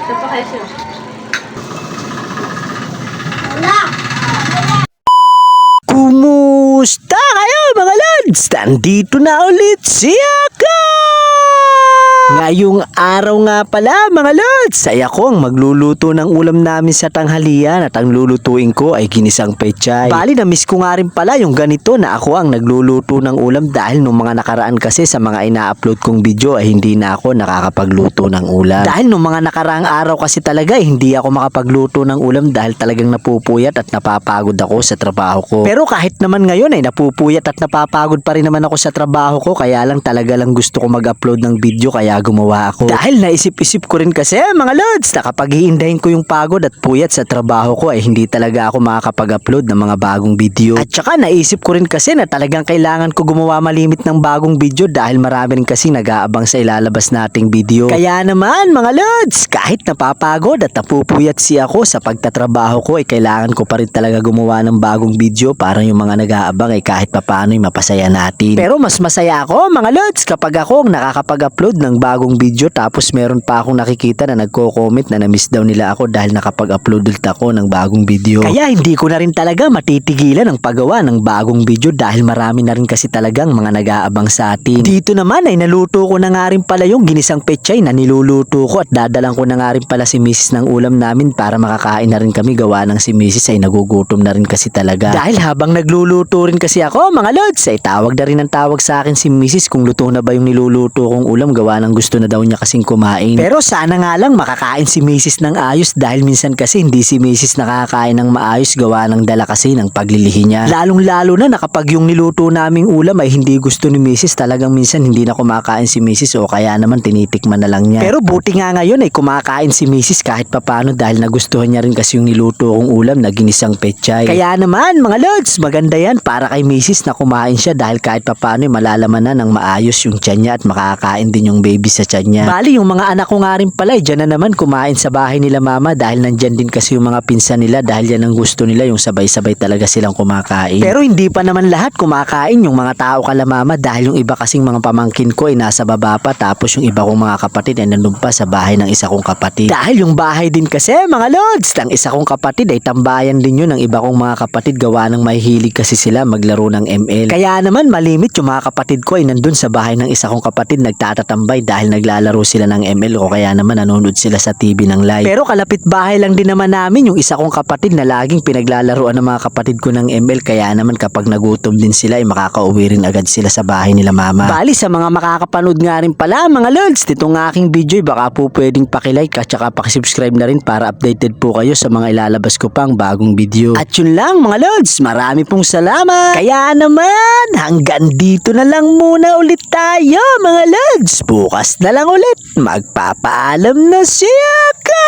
Ito pa kayo siya. Kumusta kayo mga lods? Nandito na ulit si Aka! Ngayong araw nga pala mga lods, ay ako ang magluluto ng ulam namin sa tanghalian at ang lulutuin ko ay ginisang pechay. Bali na-miss ko nga rin pala yung ganito na ako ang nagluluto ng ulam dahil nung mga nakaraan kasi sa mga ina-upload kong video ay hindi na ako nakakapagluto ng ulam. Dahil nung mga nakaraang araw kasi talaga ay hindi ako makapagluto ng ulam dahil talagang napupuyat at napapagod ako sa trabaho ko. Pero kahit naman ngayon ay napupuyat at napapagod pa rin naman ako sa trabaho ko, kaya lang talaga lang gusto ko mag-upload ng video kaya gumawa ako. Dahil naisip-isip ko rin kasi mga lods na kapag hihindahin ko yung pagod at puyat sa trabaho ko ay hindi talaga ako makakapag-upload ng mga bagong video. At saka naisip ko rin kasi na talagang kailangan ko gumawa malimit ng bagong video dahil marami rin kasi nag-aabang sa ilalabas nating video. Kaya naman mga lods, kahit napapagod at napupuyat si ako sa pagtatrabaho ko ay kailangan ko pa rin talaga gumawa ng bagong video para yung mga nag-aabang ay kahit papaano ay mapasaya natin. Pero mas masaya ako mga lods kapag ako ang nakakapag-upload ng bagong video tapos meron pa akong nakikita na nagko-comment na na-miss daw nila ako dahil nakapag-upload ulit ako ng bagong video. Kaya hindi ko na rin talaga matitigilan ang paggawa ng bagong video dahil marami na rin kasi talagang mga nag-aabang sa atin. Dito naman ay naluto ko na nga rin pala yung ginisang pechay na niluluto ko at dadalang ko na nga rin pala si Mrs. ng ulam namin para makakain na rin kami, gawa ng si Mrs. ay nagugutom na rin kasi talaga. Dahil habang nagluluto rin kasi ako mga lods ay tawag na rin ang tawag sa akin si Mrs. kung luto na ba yung niluluto kong ulam, gawa ng gusto na daw niya kasing kumain. Pero sana nga lang makakain si Mrs. ng ayos dahil minsan kasi hindi si Mrs. nakakain ng maayos gawa ng dala kasi ng paglilihi niya. Lalong lalo na kapag yung niluto naming ulam ay hindi gusto ni Mrs. talagang minsan hindi na kumakain si Mrs. o kaya naman tinitikman na lang niya. Pero buti nga ngayon ay kumakain si Mrs. kahit papano dahil nagustuhan niya rin kasi yung niluto kong ulam na ginisang pechay. Kaya naman mga lods, maganda yan para kay Mrs. na kumain siya dahil kahit papano ay malalaman na ng maayos yung tiyan niya at makakain din yung baby sa tiyan niya. Bali yung mga anak ko nga rin pala ay dyan na naman kumain sa bahay nila mama dahil nandyan din kasi yung mga pinsan nila dahil yan ang gusto nila, yung sabay-sabay talaga silang kumakain. Pero hindi pa naman lahat kumakain yung mga tao kala mama dahil yung iba kasing mga pamangkin ko ay nasa baba pa tapos yung iba kong mga kapatid ay nandun pa sa bahay ng isa kong kapatid. Dahil yung bahay din kasi mga lods ng isa kong kapatid ay tambayan din yun ng iba kong mga kapatid gawa ng mahihilig kasi sila maglaro ng ML. Kaya naman malimit yung mga kapatid ko ay nandun sa bahay ng isa kong kapatid nagtatatambay dahil naglalaro sila ng ML o kaya naman nanonood sila sa TV ng live. Pero kalapit bahay lang din naman namin yung isa kong kapatid na laging pinaglalaroan ng mga kapatid ko ng ML, kaya naman kapag nagutom din sila ay makakauwi rin agad sila sa bahay nila mama. Bali sa mga makakapanood nga rin pala mga lods nitong aking video baka po pwedeng pakilike at saka pakisubscribe na rin para updated po kayo sa mga ilalabas ko pang bagong video. At yun lang mga lods, marami pong salamat. Kaya naman hanggang dito na lang muna ulit tayo mga lods. Bukas na lang ulit magpapaalam na siya ka.